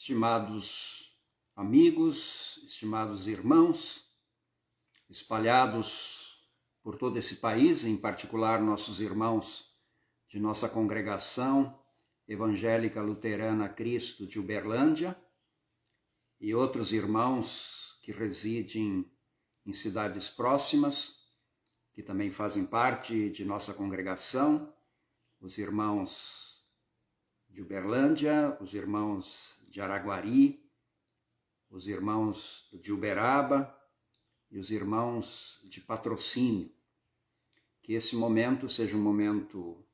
Estimados amigos, estimados irmãos, espalhados por todo esse país, em particular nossos irmãos de nossa congregação evangélica luterana Cristo de Uberlândia e outros irmãos que residem em cidades próximas, que também fazem parte de nossa congregação, os irmãos de Uberlândia, os irmãos de Araguari, os irmãos de Uberaba e os irmãos de Patrocínio. Que esse momento seja um momento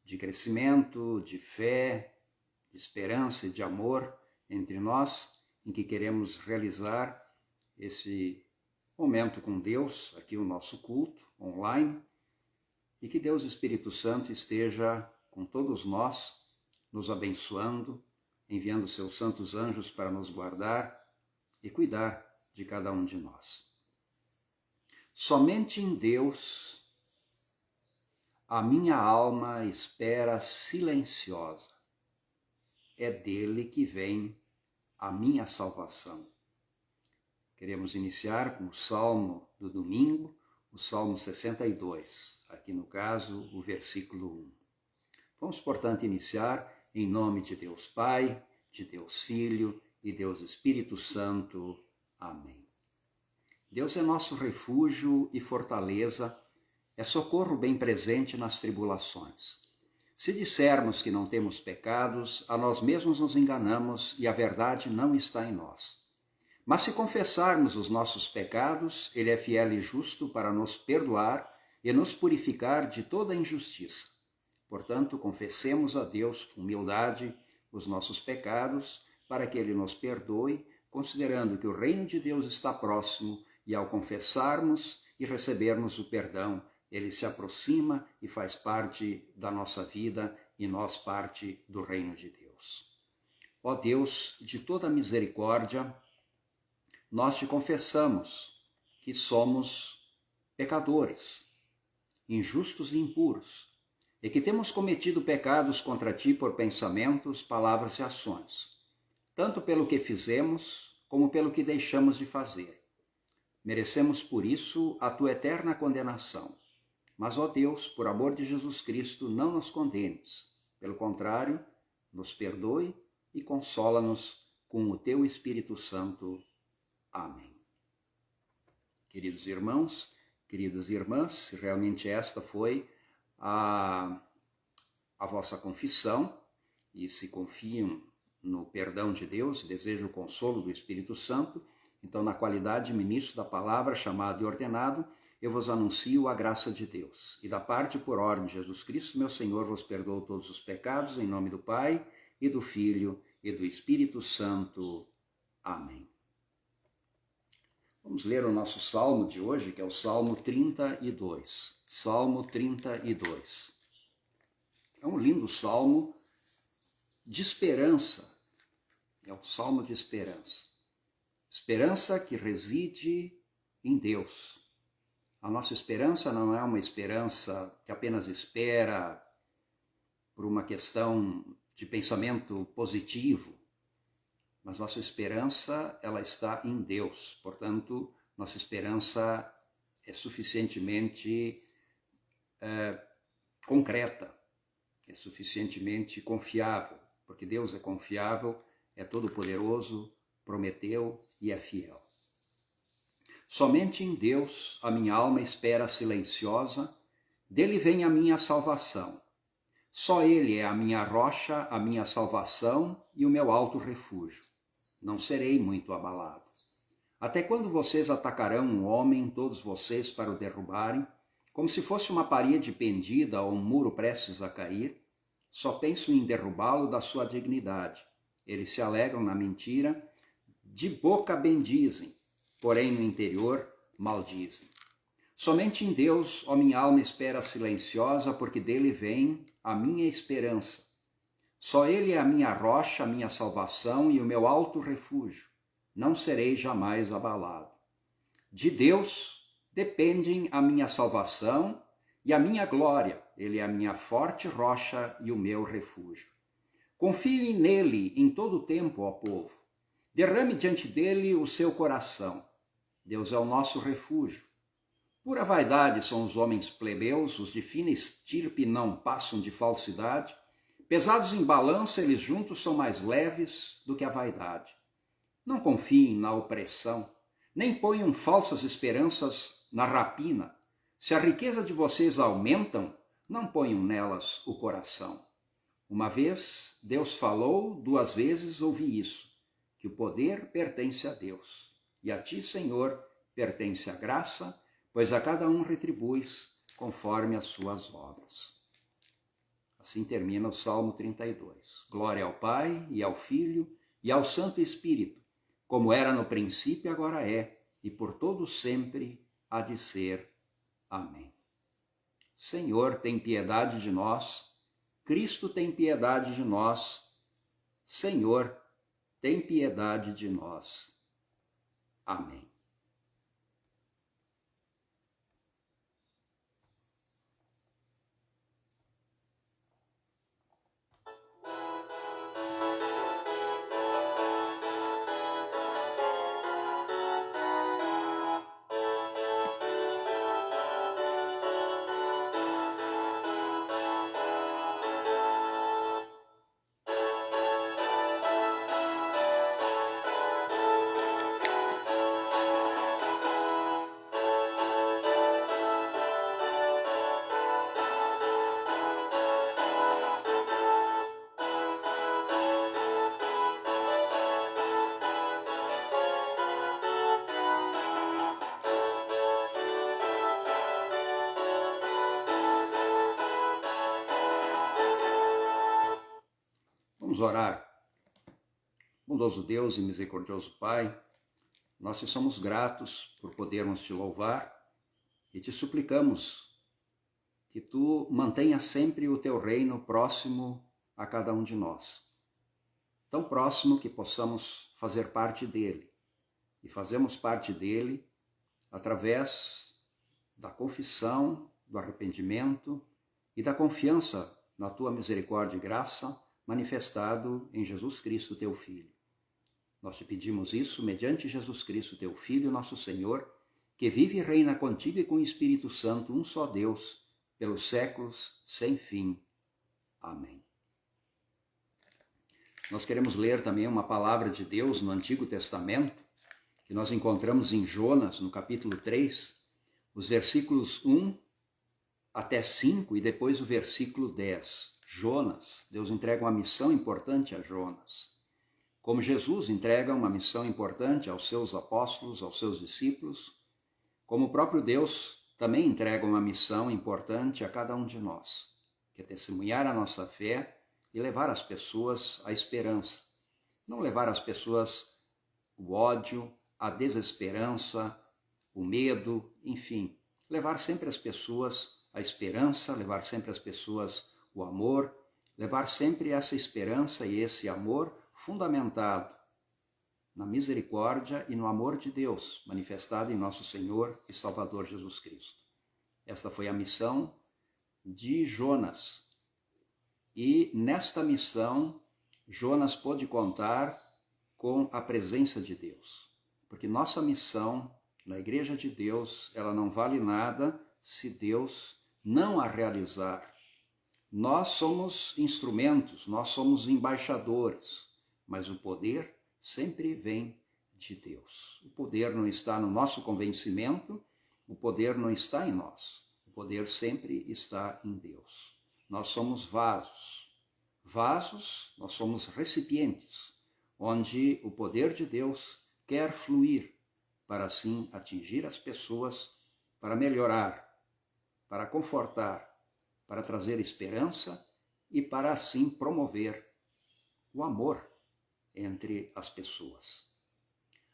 de crescimento, de fé, de esperança e de amor entre nós, em que queremos realizar esse momento com Deus, aqui o nosso culto online, e que Deus Espírito Santo esteja com todos nós, nos abençoando, enviando seus santos anjos para nos guardar e cuidar de cada um de nós. Somente em Deus a minha alma espera silenciosa. É dele que vem a minha salvação. Queremos iniciar com o Salmo do domingo, o Salmo 62, aqui no caso o versículo 1. Vamos, portanto, iniciar em nome de Deus Pai, de Deus Filho e Deus Espírito Santo. Amém. Deus é nosso refúgio e fortaleza, é socorro bem presente nas tribulações. Se dissermos que não temos pecados, a nós mesmos nos enganamos e a verdade não está em nós. Mas se confessarmos os nossos pecados, Ele é fiel e justo para nos perdoar e nos purificar de toda injustiça. Portanto, confessemos a Deus com humildade os nossos pecados, para que Ele nos perdoe, considerando que o reino de Deus está próximo, e ao confessarmos e recebermos o perdão, Ele se aproxima e faz parte da nossa vida, e nós parte do reino de Deus. Ó Deus, de toda misericórdia, nós te confessamos que somos pecadores, injustos e impuros, e que temos cometido pecados contra ti por pensamentos, palavras e ações, tanto pelo que fizemos como pelo que deixamos de fazer. Merecemos por isso a tua eterna condenação. Mas, ó Deus, por amor de Jesus Cristo, não nos condenes. Pelo contrário, nos perdoe e consola-nos com o teu Espírito Santo. Amém. Queridos irmãos, queridas irmãs, se realmente esta foi a vossa confissão e se confiam no perdão de Deus, desejam o consolo do Espírito Santo, então, na qualidade de ministro da palavra, chamado e ordenado, eu vos anuncio a graça de Deus. E da parte por ordem de Jesus Cristo, meu Senhor, vos perdoo todos os pecados, em nome do Pai, e do Filho, e do Espírito Santo. Amém. Vamos ler o nosso salmo de hoje, que é o Salmo 32. Salmo 32. É um lindo salmo de esperança. É um salmo de esperança. Esperança que reside em Deus. A nossa esperança não é uma esperança que apenas espera por uma questão de pensamento positivo, mas nossa esperança, ela está em Deus. Portanto, nossa esperança é suficientemente concreta, é suficientemente confiável, porque Deus é confiável, é todo-poderoso, prometeu e é fiel. Somente em Deus a minha alma espera silenciosa, dele vem a minha salvação. Só Ele é a minha rocha, a minha salvação e o meu alto refúgio. Não serei muito abalado. Até quando vocês atacarão um homem, todos vocês, para o derrubarem, como se fosse uma parede pendida ou um muro prestes a cair? Só penso em derrubá-lo da sua dignidade. Eles se alegram na mentira, de boca bendizem, porém no interior maldizem. Somente em Deus, ó minha alma espera silenciosa, porque dele vem a minha esperança. Só Ele é a minha rocha, a minha salvação e o meu alto refúgio. Não serei jamais abalado. De Deus dependem a minha salvação e a minha glória. Ele é a minha forte rocha e o meu refúgio. Confie nele em todo o tempo, ó povo. Derrame diante dele o seu coração. Deus é o nosso refúgio. Pura vaidade são os homens plebeus, os de fina estirpe não passam de falsidade. Pesados em balança, eles juntos são mais leves do que a vaidade. Não confiem na opressão, nem ponham falsas esperanças na rapina. Se a riqueza de vocês aumentam, não ponham nelas o coração. Uma vez Deus falou, 2 vezes ouvi isso, que o poder pertence a Deus. E a ti, Senhor, pertence a graça, pois a cada um retribuis conforme as suas obras. Assim termina o Salmo 32. Glória ao Pai, e ao Filho, e ao Santo Espírito, como era no princípio, agora é, e por todo sempre há de ser. Amém. Senhor, tem piedade de nós. Cristo, tem piedade de nós. Senhor, tem piedade de nós. Amém. Vamos orar. Bondoso Deus e misericordioso Pai, nós te somos gratos por podermos te louvar e te suplicamos que tu mantenha sempre o teu reino próximo a cada um de nós. Tão próximo que possamos fazer parte dele. E fazemos parte dele através da confissão, do arrependimento e da confiança na tua misericórdia e graça manifestado em Jesus Cristo, teu Filho. Nós te pedimos isso mediante Jesus Cristo, teu Filho, nosso Senhor, que vive e reina contigo e com o Espírito Santo, um só Deus, pelos séculos sem fim. Amém. Nós queremos ler também uma palavra de Deus no Antigo Testamento, que nós encontramos em Jonas, no capítulo 3, os versículos 1 até 5 e depois o versículo 10. Jonas, Deus entrega uma missão importante a Jonas. Como Jesus entrega uma missão importante aos seus apóstolos, aos seus discípulos, como o próprio Deus também entrega uma missão importante a cada um de nós, que é testemunhar a nossa fé e levar as pessoas à esperança. Não levar as pessoas o ódio, a desesperança, o medo, enfim. Levar sempre as pessoas à esperança, levar sempre as pessoas o amor, levar sempre essa esperança e esse amor fundamentado na misericórdia e no amor de Deus, manifestado em nosso Senhor e Salvador Jesus Cristo. Esta foi a missão de Jonas. E nesta missão, Jonas pôde contar com a presença de Deus. Porque nossa missão na Igreja de Deus, ela não vale nada se Deus não a realizar. Nós somos instrumentos, nós somos embaixadores, mas o poder sempre vem de Deus. O poder não está no nosso convencimento, o poder não está em nós, o poder sempre está em Deus. Nós somos vasos. Vasos, nós somos recipientes, onde o poder de Deus quer fluir para assim atingir as pessoas, para melhorar, para confortar, para trazer esperança e para assim promover o amor entre as pessoas.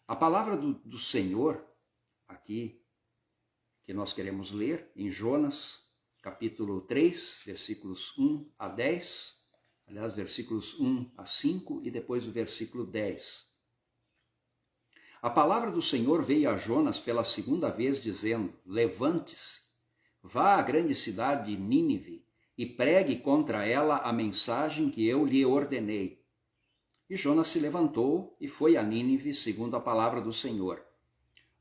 A palavra do Senhor, aqui, que nós queremos ler em Jonas, capítulo 3, versículos 1 a 10, aliás, versículos 1 a 5 e depois o versículo 10. A palavra do Senhor veio a Jonas pela 2ª vez, dizendo: levante-se, vá à grande cidade de Nínive e pregue contra ela a mensagem que eu lhe ordenei. E Jonas se levantou e foi a Nínive, segundo a palavra do Senhor.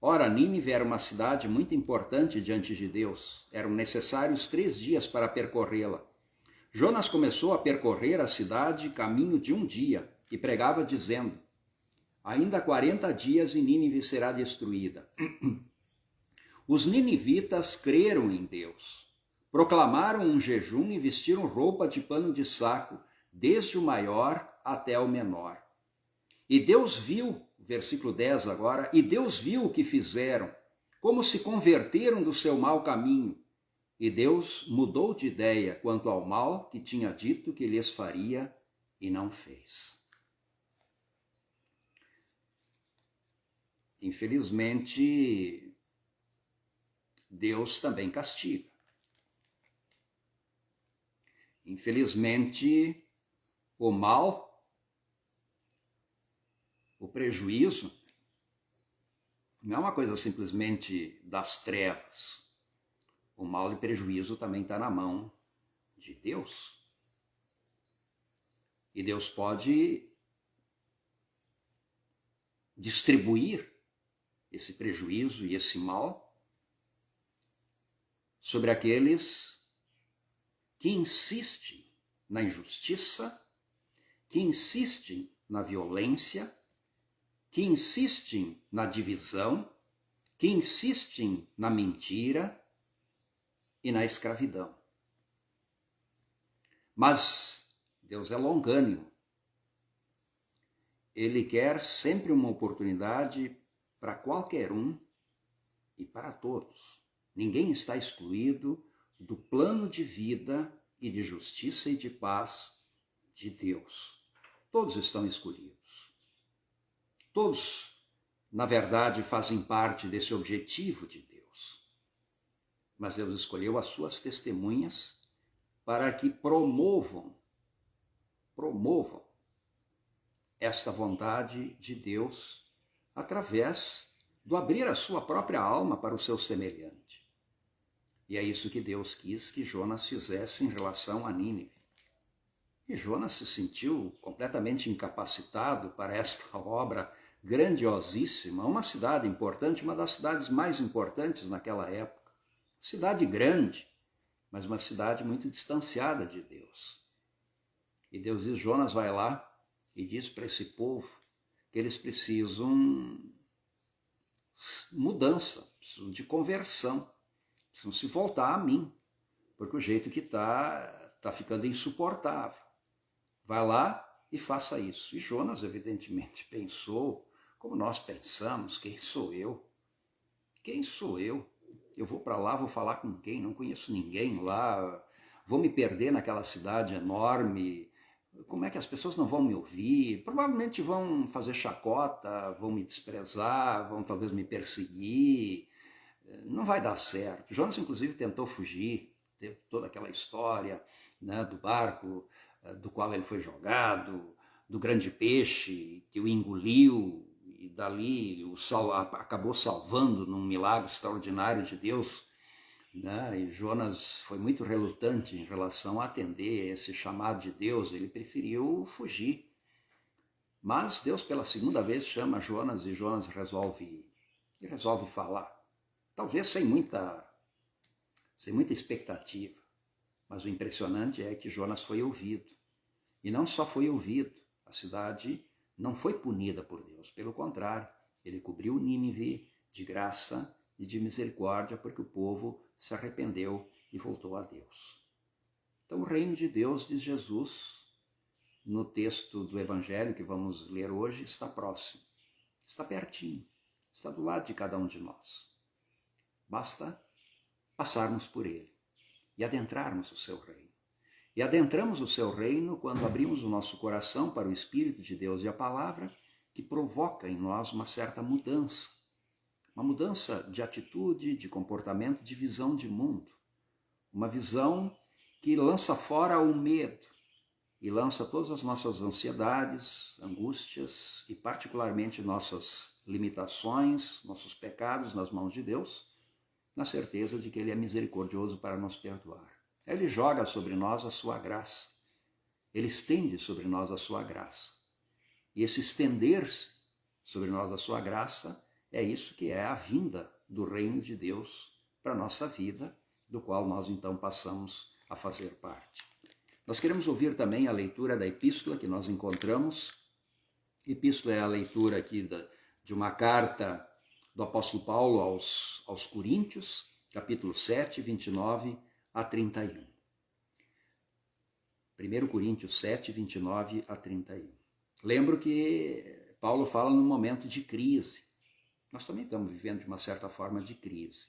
Ora, Nínive era uma cidade muito importante diante de Deus. Eram necessários 3 dias para percorrê-la. Jonas começou a percorrer a cidade caminho de um dia e pregava dizendo: ainda 40 dias e Nínive será destruída. Os ninivitas creram em Deus, proclamaram um jejum e vestiram roupa de pano de saco, desde o maior até o menor. E Deus viu, versículo 10 agora, e Deus viu o que fizeram, como se converteram do seu mau caminho. E Deus mudou de ideia quanto ao mal que tinha dito que lhes faria e não fez. Infelizmente, Deus também castiga. Infelizmente, o mal, o prejuízo, não é uma coisa simplesmente das trevas. O mal e prejuízo também está na mão de Deus. E Deus pode distribuir esse prejuízo e esse mal sobre aqueles que insistem na injustiça, que insistem na violência, que insistem na divisão, que insistem na mentira e na escravidão. Mas Deus é longânimo. Ele quer sempre uma oportunidade para qualquer um e para todos. Ninguém está excluído do plano de vida e de justiça e de paz de Deus. Todos estão escolhidos. Todos, na verdade, fazem parte desse objetivo de Deus. Mas Deus escolheu as suas testemunhas para que promovam esta vontade de Deus através do abrir a sua própria alma para o seu semelhante. E é isso que Deus quis que Jonas fizesse em relação a Nínive. E Jonas se sentiu completamente incapacitado para esta obra grandiosíssima, uma cidade importante, uma das cidades mais importantes naquela época. Cidade grande, mas uma cidade muito distanciada de Deus. E Deus diz: Jonas, vai lá e diz para esse povo que eles precisam mudança, precisam de conversão, precisam se voltar a mim, porque o jeito que está ficando insuportável. Vai lá e faça isso. E Jonas, evidentemente, pensou, como nós pensamos: quem sou eu? Quem sou eu? Eu vou para lá, vou falar com quem? Não conheço ninguém lá, vou me perder naquela cidade enorme. Como é que as pessoas não vão me ouvir? Provavelmente vão fazer chacota, vão me desprezar, vão talvez me perseguir. Não vai dar certo. Jonas, inclusive, tentou fugir, teve toda aquela história, né, do barco do qual ele foi jogado, do grande peixe que o engoliu, e dali acabou salvando num milagre extraordinário de Deus, né? E Jonas foi muito relutante em relação a atender esse chamado de Deus, ele preferiu fugir. Mas Deus pela segunda vez chama Jonas e Jonas resolve falar. Talvez sem muita expectativa, mas o impressionante é que Jonas foi ouvido. E não só foi ouvido, a cidade não foi punida por Deus, pelo contrário, ele cobriu Nínive de graça e de misericórdia, porque o povo se arrependeu e voltou a Deus. Então o reino de Deus, diz Jesus, no texto do Evangelho que vamos ler hoje, está próximo, está pertinho, está do lado de cada um de nós. Basta passarmos por ele e adentrarmos o seu reino. E adentramos o seu reino quando abrimos o nosso coração para o Espírito de Deus e a palavra, que provoca em nós uma certa mudança. Uma mudança de atitude, de comportamento, de visão de mundo. Uma visão que lança fora o medo e lança todas as nossas ansiedades, angústias e particularmente nossas limitações, nossos pecados nas mãos de Deus, na certeza de que Ele é misericordioso para nos perdoar. Ele joga sobre nós a sua graça. Ele estende sobre nós a sua graça. E esse estender-se sobre nós a sua graça é isso que é a vinda do reino de Deus para a nossa vida, do qual nós então passamos a fazer parte. Nós queremos ouvir também a leitura da epístola que nós encontramos. Epístola é a leitura aqui de uma carta do apóstolo Paulo aos Coríntios, capítulo 7, 29 a 31. 1 Coríntios 7, 29 a 31. Lembro que Paulo fala num momento de crise. Nós também estamos vivendo de uma certa forma de crise.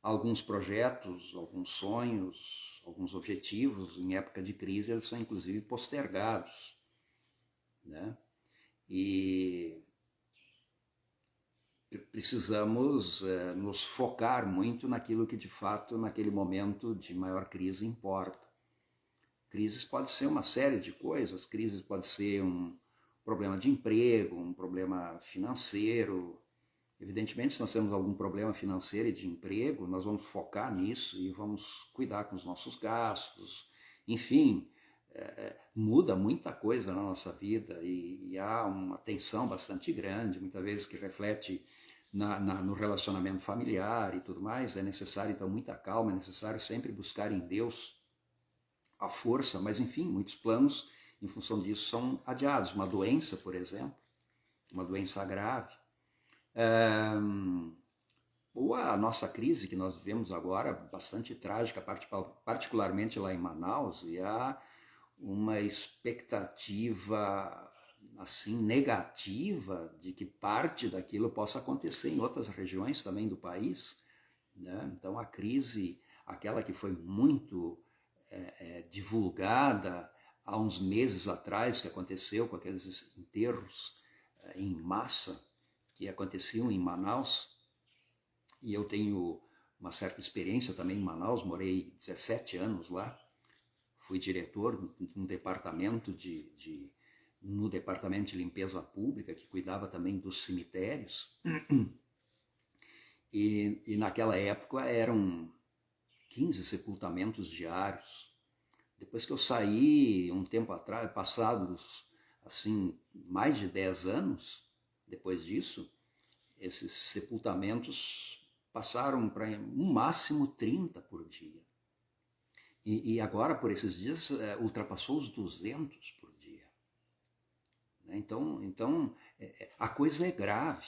Alguns projetos, alguns sonhos, alguns objetivos em época de crise, eles são inclusive postergados, né? E precisamos nos focar muito naquilo que de fato naquele momento de maior crise importa. Crises pode ser uma série de coisas, crises pode ser um problema de emprego, um problema financeiro. Evidentemente, se nós temos algum problema financeiro e de emprego, nós vamos focar nisso e vamos cuidar com os nossos gastos. Enfim, muda muita coisa na nossa vida e há uma tensão bastante grande, muitas vezes que reflete no relacionamento familiar e tudo mais. É necessário, então, muita calma, é necessário sempre buscar em Deus a força, mas, enfim, muitos planos, em função disso, são adiados. Uma doença, por exemplo, uma doença grave, ou a nossa crise que nós vivemos agora, bastante trágica, particularmente lá em Manaus, e há uma expectativa assim negativa de que parte daquilo possa acontecer em outras regiões também do país, né? Então a crise, aquela que foi muito divulgada há uns meses atrás, que aconteceu com aqueles enterros em massa que aconteciam em Manaus, e eu tenho uma certa experiência também em Manaus, morei 17 anos lá, fui diretor no departamento no departamento de limpeza pública, que cuidava também dos cemitérios, e naquela época eram 15 sepultamentos diários. Depois que eu saí, um tempo atrás, passados assim, mais de 10 anos, depois disso, esses sepultamentos passaram para um máximo 30 por dia. E agora, por esses dias, ultrapassou os 200 por dia. Então a coisa é grave,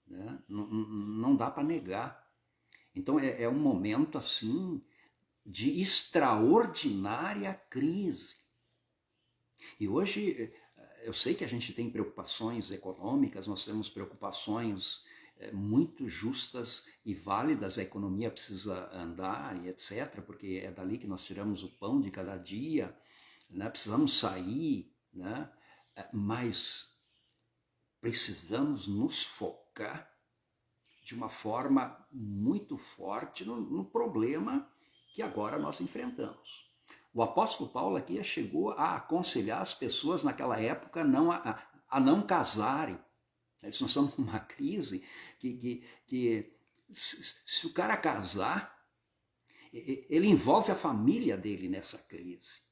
né? Não dá para negar. Então é um momento assim de extraordinária crise. E hoje eu sei que a gente tem preocupações econômicas, nós temos preocupações muito justas e válidas, a economia precisa andar e etc., porque é dali que nós tiramos o pão de cada dia, né? Precisamos sair, né? Mas precisamos nos focar de uma forma muito forte no problema que agora nós enfrentamos. O apóstolo Paulo aqui chegou a aconselhar as pessoas naquela época a não casarem. Nós estamos numa crise que se o cara casar, ele envolve a família dele nessa crise,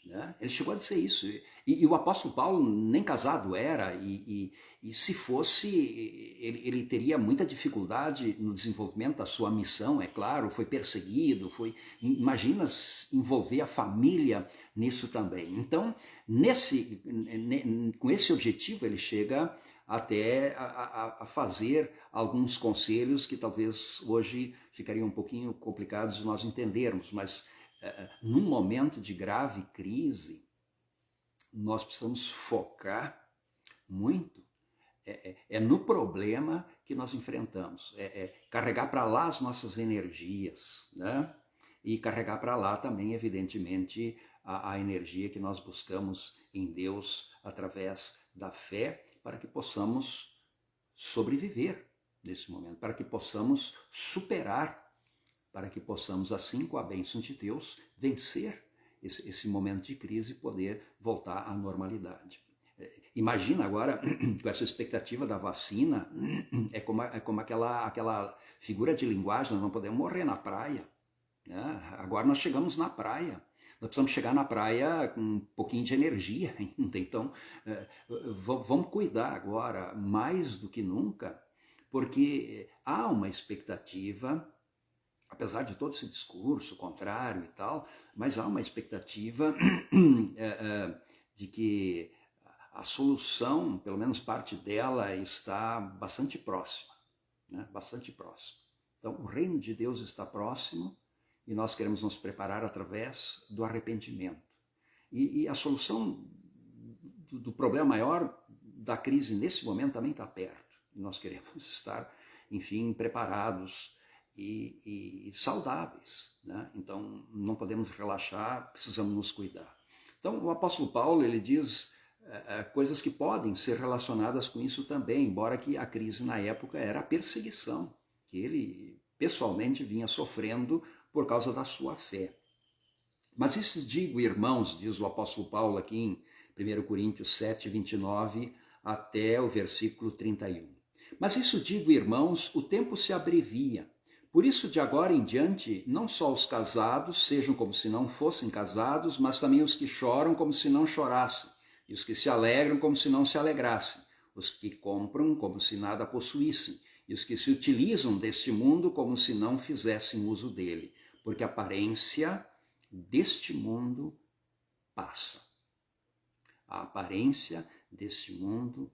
né? Ele chegou a dizer isso. E o apóstolo Paulo nem casado era, e se fosse, ele teria muita dificuldade no desenvolvimento da sua missão, é claro, foi perseguido, imagina envolver a família nisso também. Então, com esse objetivo, ele chega até a fazer alguns conselhos que talvez hoje ficariam um pouquinho complicados de nós entendermos, mas num momento de grave crise, nós precisamos focar muito no problema que nós enfrentamos, carregar para lá as nossas energias, né? E carregar para lá também, evidentemente, a energia que nós buscamos em Deus através da fé, para que possamos sobreviver nesse momento, para que possamos superar, para que possamos, assim, com a bênção de Deus, vencer esse momento de crise e poder voltar à normalidade. Imagina agora, com essa expectativa da vacina, é como aquela figura de linguagem, nós não podemos morrer na praia. né? Agora nós chegamos na praia. Nós precisamos chegar na praia com um pouquinho de energia ainda. Então, vamos cuidar agora, mais do que nunca, porque há uma expectativa, apesar de todo esse discurso contrário e tal, mas há uma expectativa de que a solução, pelo menos parte dela, está bastante próxima, né? Bastante próxima. Então, o reino de Deus está próximo e nós queremos nos preparar através do arrependimento. E a solução do problema maior da crise nesse momento também está perto. E nós queremos estar, enfim, preparados e saudáveis, né? Então, não podemos relaxar, precisamos nos cuidar. Então, o apóstolo Paulo, ele diz coisas que podem ser relacionadas com isso também, embora que a crise na época era a perseguição, que ele pessoalmente vinha sofrendo por causa da sua fé. Mas isso digo, irmãos, diz o apóstolo Paulo aqui em 1 Coríntios 7, 29 até o versículo 31. Mas isso digo, irmãos, o tempo se abrevia. Por isso, de agora em diante, não só os casados sejam como se não fossem casados, mas também os que choram como se não chorassem, e os que se alegram como se não se alegrassem, os que compram como se nada possuíssem, e os que se utilizam deste mundo como se não fizessem uso dele, porque a aparência deste mundo passa. A aparência deste mundo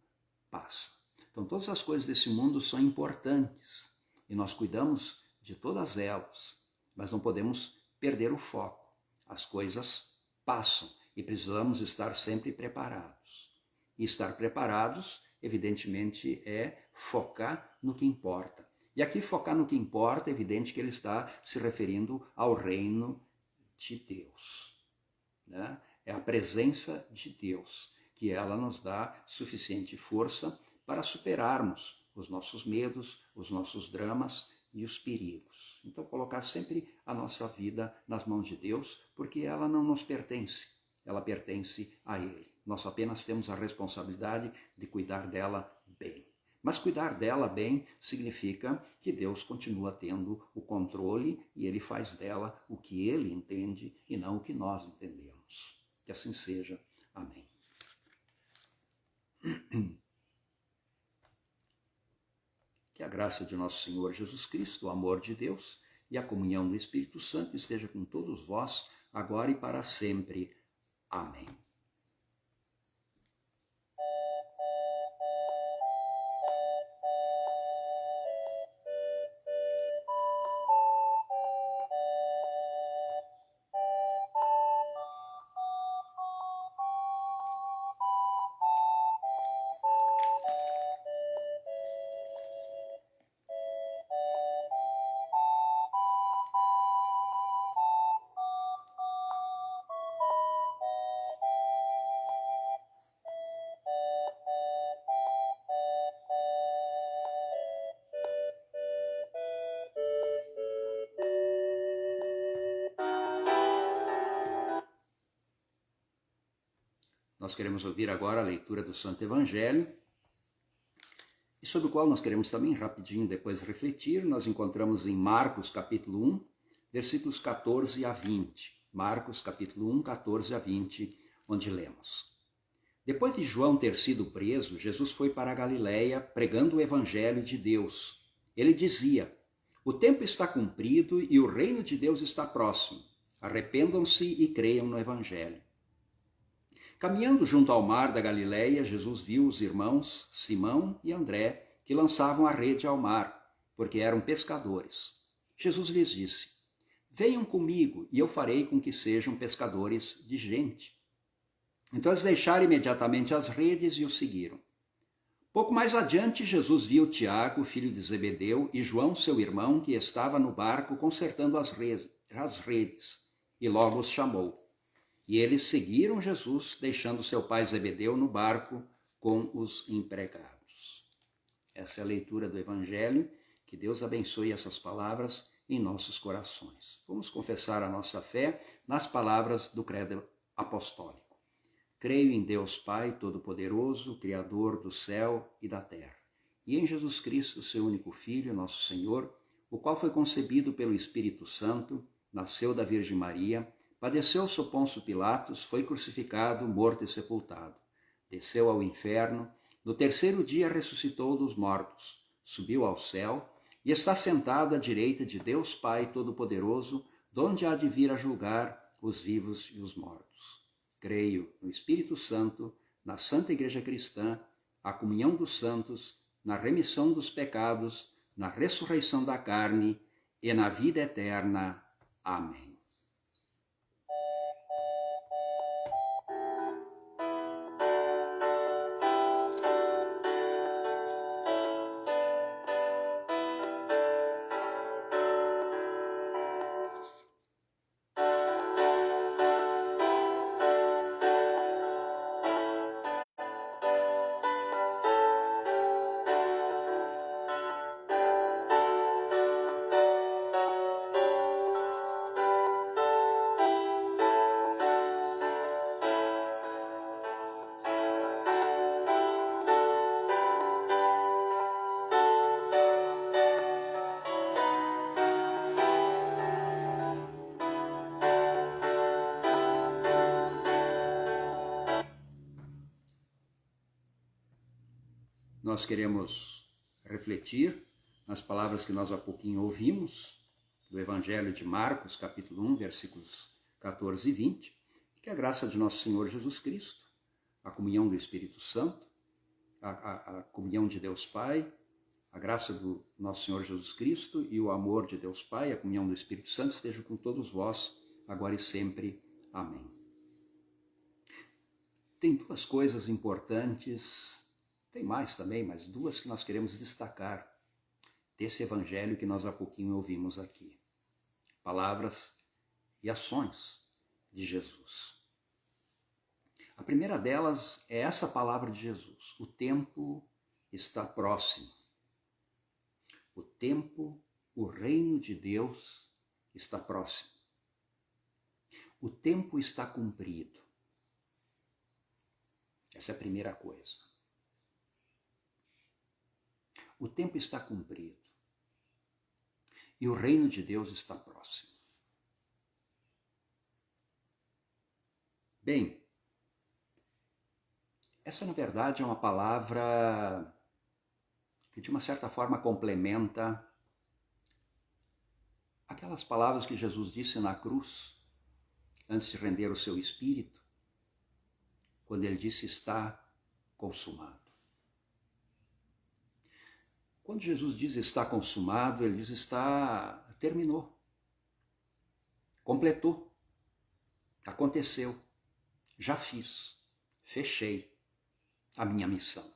passa. Então, todas as coisas desse mundo são importantes e nós cuidamos de todas elas, mas não podemos perder o foco. As coisas passam e precisamos estar sempre preparados. E estar preparados, evidentemente, é focar no que importa. E aqui focar no que importa, é evidente que ele está se referindo ao reino de Deus, né? É a presença de Deus, que ela nos dá suficiente força para superarmos os nossos medos, os nossos dramas e os perigos. Então, colocar sempre a nossa vida nas mãos de Deus, porque ela não nos pertence, ela pertence a Ele. Nós apenas temos a responsabilidade de cuidar dela bem. Mas cuidar dela bem significa que Deus continua tendo o controle e Ele faz dela o que Ele entende e não o que nós entendemos. Que assim seja. Amém. Que a graça de nosso Senhor Jesus Cristo, o amor de Deus e a comunhão do Espírito Santo esteja com todos vós, agora e para sempre. Amém. Nós queremos ouvir agora a leitura do Santo Evangelho, e sobre o qual nós queremos também rapidinho depois refletir. Nós encontramos em Marcos capítulo 1, versículos 14 a 20. Marcos capítulo 1, 14 a 20, onde lemos: Depois de João ter sido preso, Jesus foi para a Galiléia pregando o Evangelho de Deus. Ele dizia: O tempo está cumprido e o reino de Deus está próximo. Arrependam-se e creiam no Evangelho. Caminhando junto ao mar da Galiléia, Jesus viu os irmãos Simão e André, que lançavam a rede ao mar, porque eram pescadores. Jesus lhes disse: Venham comigo e eu farei com que sejam pescadores de gente. Então eles deixaram imediatamente as redes e o seguiram. Pouco mais adiante, Jesus viu Tiago, filho de Zebedeu, e João, seu irmão, que estava no barco consertando as redes, e logo os chamou. E eles seguiram Jesus, deixando seu pai Zebedeu no barco com os empregados. Essa é a leitura do Evangelho. Que Deus abençoe essas palavras em nossos corações. Vamos confessar a nossa fé nas palavras do credo apostólico. Creio em Deus Pai Todo-Poderoso, Criador do céu e da terra, e em Jesus Cristo, seu único Filho, nosso Senhor, o qual foi concebido pelo Espírito Santo, nasceu da Virgem Maria, padeceu sob Pôncio Pilatos, foi crucificado, morto e sepultado. Desceu ao inferno, no terceiro dia ressuscitou dos mortos, subiu ao céu e está sentado à direita de Deus Pai Todo-Poderoso, donde há de vir a julgar os vivos e os mortos. Creio no Espírito Santo, na Santa Igreja Cristã, a comunhão dos santos, na remissão dos pecados, na ressurreição da carne e na vida eterna. Amém. Nós queremos refletir nas palavras que nós há pouquinho ouvimos, do Evangelho de Marcos, capítulo 1, versículos 14 e 20, e que a graça de nosso Senhor Jesus Cristo, a comunhão do Espírito Santo, a comunhão de Deus Pai, a graça do nosso Senhor Jesus Cristo e o amor de Deus Pai, a comunhão do Espírito Santo, estejam com todos vós, agora e sempre. Amém. Tem duas coisas importantes. Tem mais também, mas duas que nós queremos destacar desse evangelho que nós há pouquinho ouvimos aqui. Palavras e ações de Jesus. A primeira delas é essa palavra de Jesus. O tempo está próximo. O tempo, o reino de Deus está próximo. O tempo está cumprido. Essa é a primeira coisa. O tempo está cumprido e o reino de Deus está próximo. Bem, essa na verdade é uma palavra que de uma certa forma complementa aquelas palavras que Jesus disse na cruz antes de render o seu espírito, quando ele disse: está consumado. Quando Jesus diz está consumado, ele diz terminou, completou, aconteceu, já fiz, fechei a minha missão.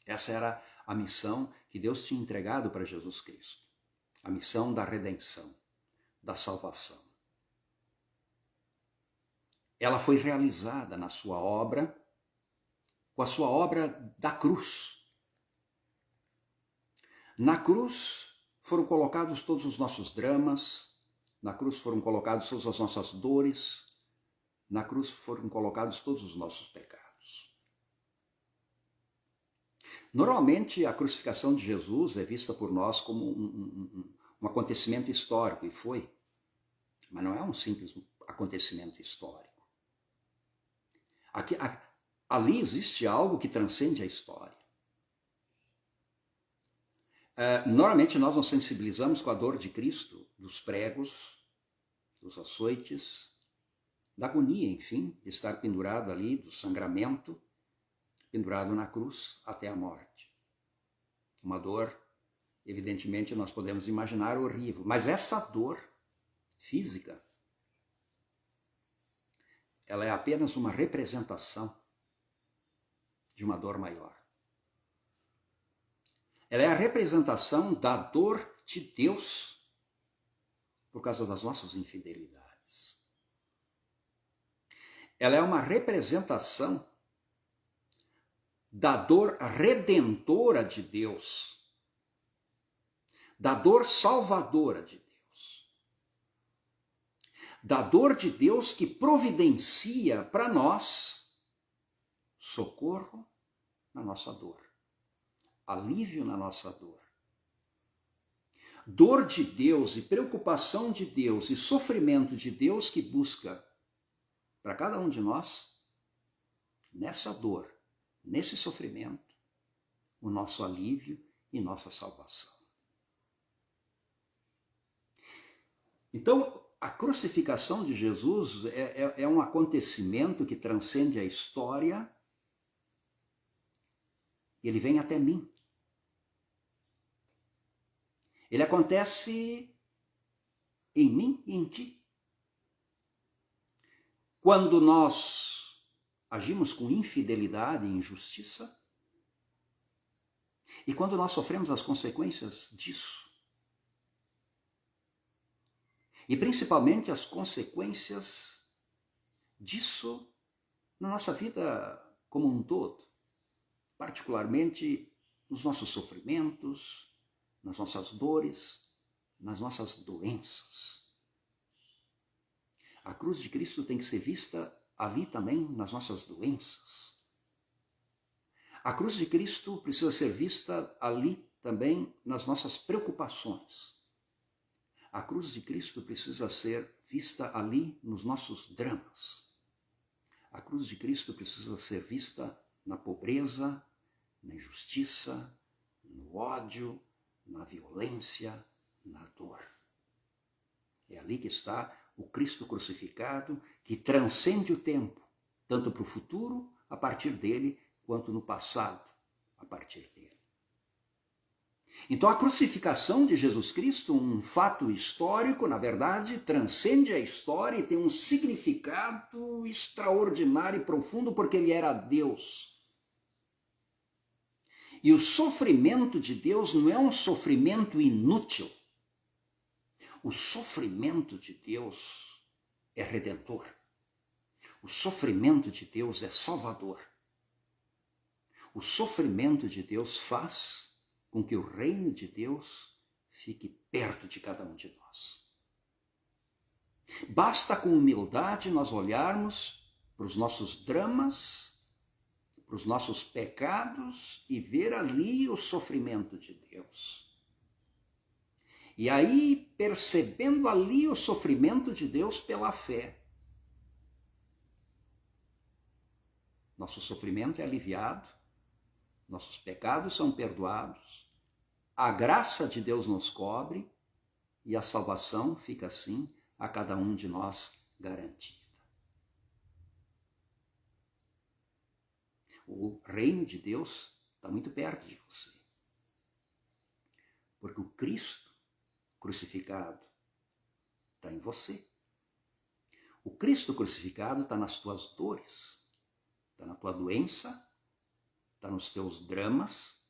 Essa era a missão que Deus tinha entregado para Jesus Cristo, a missão da redenção, da salvação. Ela foi realizada na sua obra, com a sua obra da cruz. Na cruz foram colocados todos os nossos dramas, na cruz foram colocadas todas as nossas dores, na cruz foram colocados todos os nossos pecados. Normalmente a crucificação de Jesus é vista por nós como um acontecimento histórico, e foi, mas não é um simples acontecimento histórico. Ali existe algo que transcende a história. Normalmente nós nos sensibilizamos com a dor de Cristo, dos pregos, dos açoites, da agonia, enfim, de estar pendurado ali, do sangramento, pendurado na cruz até a morte. Uma dor, evidentemente, nós podemos imaginar horrível, mas essa dor física, ela é apenas uma representação de uma dor maior. Ela é a representação da dor de Deus por causa das nossas infidelidades. Ela é uma representação da dor redentora de Deus, da dor salvadora de Deus, da dor de Deus que providencia para nós socorro na nossa dor, alívio na nossa dor. dor de Deus e preocupação de Deus e sofrimento de Deus que busca para cada um de nós, nessa dor, nesse sofrimento, o nosso alívio e nossa salvação. Então, a crucificação de Jesus é um acontecimento que transcende a história. Ele vem até mim. Ele acontece em mim e em ti. Quando nós agimos com infidelidade e injustiça, e quando nós sofremos as consequências disso, e principalmente as consequências disso na nossa vida como um todo, particularmente nos nossos sofrimentos, nas nossas dores, nas nossas doenças. A cruz de Cristo tem que ser vista ali também nas nossas doenças. A cruz de Cristo precisa ser vista ali também nas nossas preocupações. A cruz de Cristo precisa ser vista ali nos nossos dramas. A cruz de Cristo precisa ser vista na pobreza, na injustiça, no ódio, na violência, na dor. É ali que está o Cristo crucificado, que transcende o tempo, tanto para o futuro, a partir dele, quanto no passado, a partir dele. Então a crucificação de Jesus Cristo, um fato histórico, na verdade, transcende a história e tem um significado extraordinário e profundo, porque ele era Deus. E o sofrimento de Deus não é um sofrimento inútil. O sofrimento de Deus é redentor. O sofrimento de Deus é salvador. O sofrimento de Deus faz com que o reino de Deus fique perto de cada um de nós. Basta com humildade nós olharmos para os nossos dramas, para os nossos pecados e ver ali o sofrimento de Deus. E aí, percebendo ali o sofrimento de Deus pela fé, nosso sofrimento é aliviado, nossos pecados são perdoados, a graça de Deus nos cobre e a salvação fica assim a cada um de nós garantida. O reino de Deus está muito perto de você, porque o Cristo crucificado está em você. O Cristo crucificado está nas tuas dores, está na tua doença, está nos teus dramas,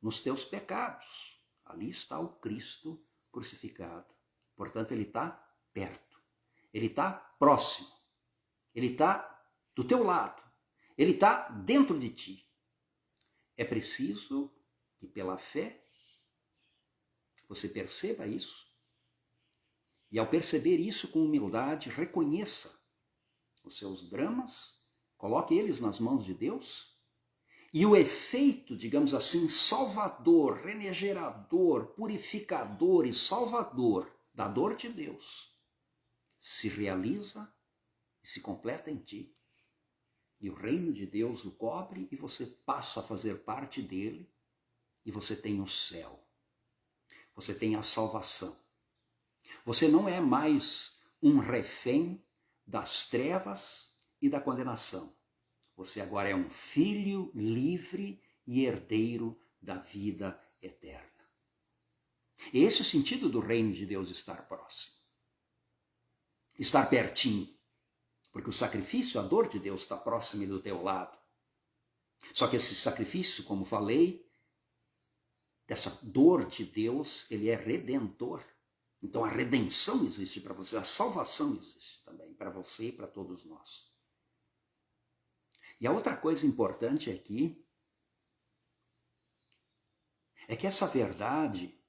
nos teus pecados. Ali está o Cristo crucificado. Portanto, ele está perto. Ele está próximo. Ele está do teu lado. Ele está dentro de ti. É preciso que pela fé você perceba isso. E ao perceber isso com humildade, reconheça os seus dramas, coloque eles nas mãos de Deus. E o efeito, digamos assim, salvador, regenerador, purificador e salvador da dor de Deus se realiza e se completa em ti. E o reino de Deus o cobre e você passa a fazer parte dele e você tem o céu. Você tem a salvação. Você não é mais um refém das trevas e da condenação. Você agora é um filho livre e herdeiro da vida eterna. Esse é o sentido do reino de Deus estar próximo. Estar pertinho. Porque o sacrifício, a dor de Deus está próximo e do teu lado. Só que esse sacrifício, como falei, dessa dor de Deus, ele é redentor. Então a redenção existe para você, a salvação existe também para você e para todos nós. E a outra coisa importante aqui é que essa verdade,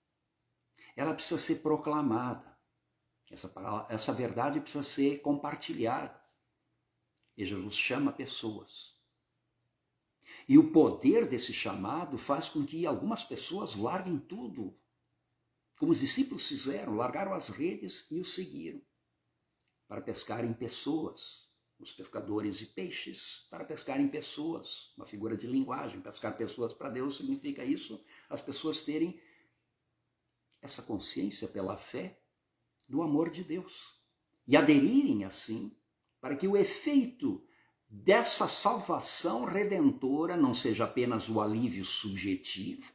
ela precisa ser proclamada. Essa verdade precisa ser compartilhada. E Jesus chama pessoas. E o poder desse chamado faz com que algumas pessoas larguem tudo como os discípulos fizeram, largaram as redes e o seguiram para pescarem pessoas, os pescadores de peixes para pescarem pessoas, uma figura de linguagem. Pescar pessoas para Deus significa isso, as pessoas terem essa consciência pela fé do amor de Deus e aderirem assim para que o efeito dessa salvação redentora não seja apenas o alívio subjetivo,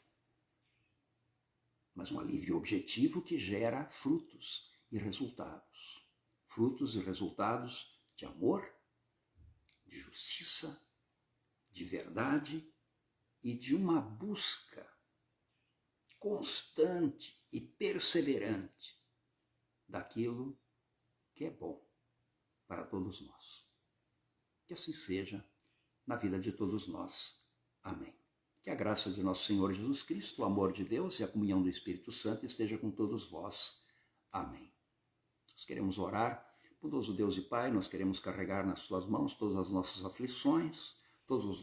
mas um alívio objetivo que gera frutos e resultados. Frutos e resultados de amor, de justiça, de verdade e de uma busca constante e perseverante daquilo que é bom para todos nós. Que assim seja na vida de todos nós. Amém. Que a graça de nosso Senhor Jesus Cristo, o amor de Deus e a comunhão do Espírito Santo esteja com todos vós. Amém. Nós queremos orar. Bondoso Deus e Pai, nós queremos carregar nas tuas mãos todas as nossas aflições, todas as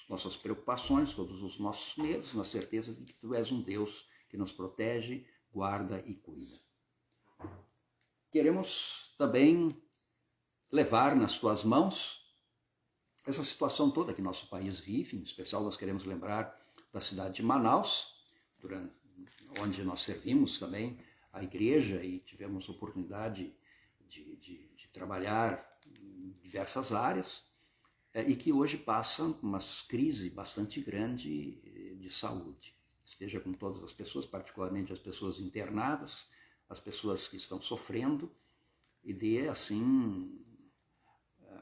nossas preocupações, todos os nossos medos, na certeza de que tu és um Deus que nos protege, guarda e cuida. Queremos também levar nas tuas mãos essa situação toda que nosso país vive. Em especial nós queremos lembrar da cidade de Manaus, onde nós servimos também a igreja e tivemos oportunidade de trabalhar em diversas áreas, e que hoje passa uma crise bastante grande de saúde. Esteja com todas as pessoas, particularmente as pessoas internadas, as pessoas que estão sofrendo, e dê assim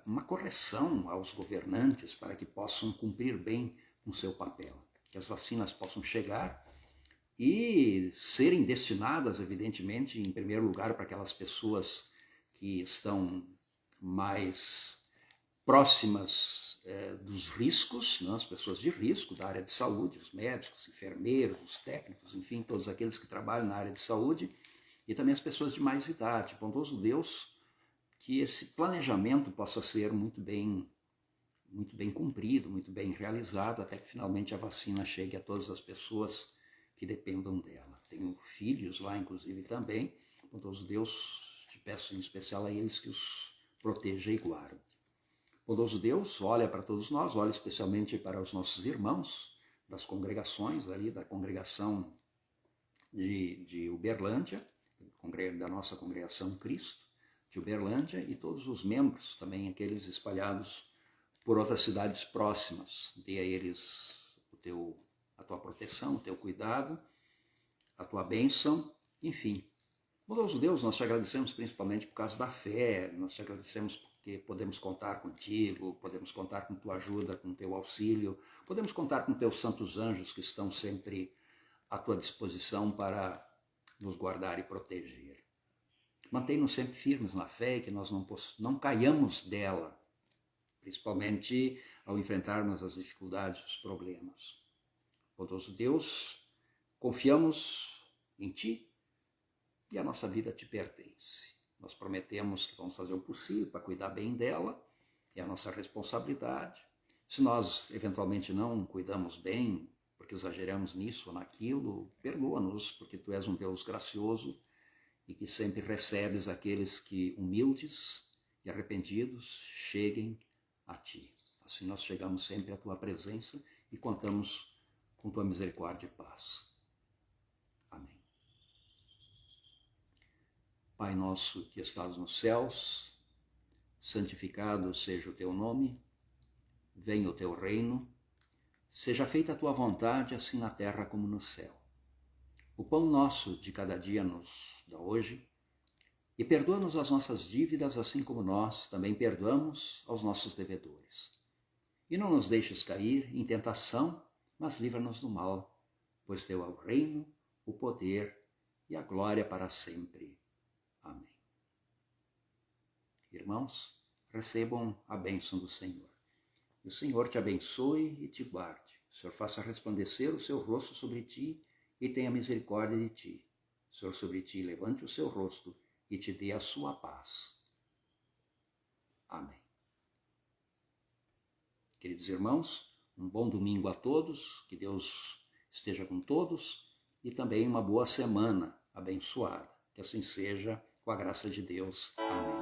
uma correção aos governantes para que possam cumprir bem com seu papel, que as vacinas possam chegar e serem destinadas, evidentemente, em primeiro lugar para aquelas pessoas que estão mais próximas dos riscos, né? As pessoas de risco da área de saúde, os médicos, enfermeiros, os técnicos, enfim, todos aqueles que trabalham na área de saúde, e também as pessoas de mais idade. Bondoso Deus, que esse planejamento possa ser muito bem cumprido, muito bem realizado, até que finalmente a vacina chegue a todas as pessoas que dependam dela. Tenho filhos lá, inclusive, também. Bondoso Deus, te peço em especial a eles que os proteja e guarde. Bondoso Deus, olha para todos nós, olha especialmente para os nossos irmãos das congregações ali, da congregação de Uberlândia, da nossa congregação Cristo, de Uberlândia, e todos os membros, também aqueles espalhados por outras cidades próximas. Dê a eles a tua proteção, o teu cuidado, a tua bênção, enfim. Bondoso Deus, nós te agradecemos principalmente por causa da fé, nós te agradecemos porque podemos contar contigo, podemos contar com tua ajuda, com teu auxílio, podemos contar com teus santos anjos que estão sempre à tua disposição para nos guardar e proteger. Mantém-nos sempre firmes na fé e que nós não caiamos dela, principalmente ao enfrentarmos as dificuldades, os problemas. Bondoso Deus, confiamos em Ti e a nossa vida te pertence. Nós prometemos que vamos fazer o possível para cuidar bem dela, é a nossa responsabilidade. Se nós eventualmente não cuidamos bem, porque exageramos nisso ou naquilo, perdoa-nos, porque Tu és um Deus gracioso e que sempre recebes aqueles que, humildes e arrependidos, cheguem a Ti. Assim nós chegamos sempre à Tua presença e contamos com Tua misericórdia e paz. Amém. Pai nosso que estás nos céus, santificado seja o Teu nome, venha o Teu reino, seja feita a Tua vontade, assim na terra como no céu. O pão nosso de cada dia nos dá hoje, e perdoa-nos as nossas dívidas, assim como nós também perdoamos aos nossos devedores. E não nos deixes cair em tentação, mas livra-nos do mal, pois Teu é o reino, o poder e a glória para sempre. Amém. Irmãos, recebam a bênção do Senhor. O Senhor te abençoe e te guarde. O Senhor faça resplandecer o seu rosto sobre ti e tenha misericórdia de ti. O Senhor sobre ti levante o seu rosto e te dê a sua paz. Amém. Queridos irmãos, um bom domingo a todos, que Deus esteja com todos e também uma boa semana abençoada. Que assim seja, com a graça de Deus. Amém.